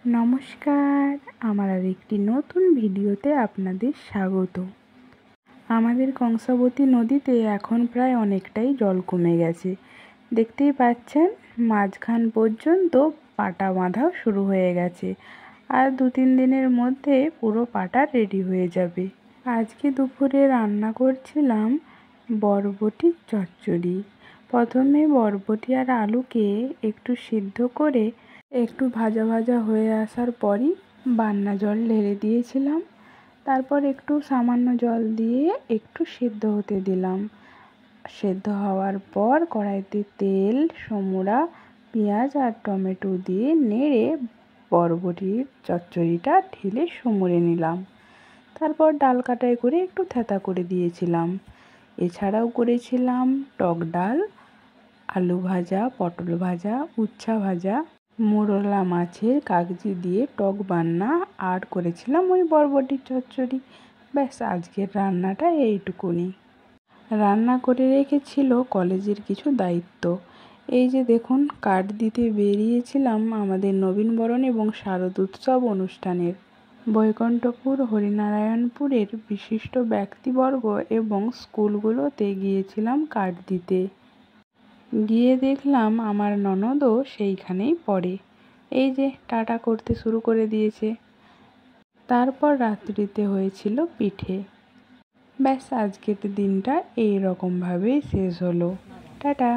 নমস্কার, আমার আর একটি নতুন ভিডিওতে আপনাদের স্বাগত। আমাদের কংসাবতী নদীতে এখন প্রায় অনেকটাই জল কমে গেছে। দেখতেই পাচ্ছেন মাঝখান পর্যন্ত পাটা বাঁধাও শুরু হয়ে গেছে। আর 2-3 দিনের মধ্যে পুরো পাটা রেডি হয়ে যাবে। আজকে দুপুরে রান্না করছিলাম বরবটির চচ্চড়ি। প্রথমে বরবটি আর আলুকে একটু সিদ্ধ করে একটু ভাজা ভাজা হয়ে আসার পরই বান্না জল ঢেলে দিয়েছিলাম। তারপর একটু সামান্য জল দিয়ে একটু সিদ্ধ হতে দিলাম। সিদ্ধ হওয়ার পর কড়াইতে তেল, সোমরা, পেঁয়াজ আর টমেটো দিয়ে নেড়ে বরবটির চচ্চড়িটা ঢেলে সমুড়ে নিলাম। তারপর ডাল কাটাই করে একটু থেঁতা করে দিয়েছিলাম। এছাড়াও করেছিলাম টক ডাল, আলু ভাজা, পটল ভাজা, উচ্ছা ভাজা, মোরলা মাছের কাগজি দিয়ে টক বান্না, আর করেছিলাম ওই বরবটির চচ্চড়ি। ব্যাস, আজকের রান্নাটা এইটুকুনি। রান্না করে রেখেছিল কলেজের কিছু দায়িত্ব। এই যে দেখুন, কার্ড দিতে বেরিয়েছিলাম আমাদের নবীনবরণ এবং শারদোৎসব অনুষ্ঠানের। বৈকুণ্ঠপুর, হরিনারায়ণপুরের বিশিষ্ট ব্যক্তিবর্গ এবং স্কুলগুলোতে গিয়েছিলাম কার্ড দিতে। গিয়ে দেখলাম আমার ননদও সেইখানেই পড়ে। এই যে টাটা করতে শুরু করে দিয়েছে। তারপর রাত্রিতে হয়েছিল পিঠে। ব্যাস, আজকের দিনটা এই রকমভাবেই শেষ হলো। টাটা।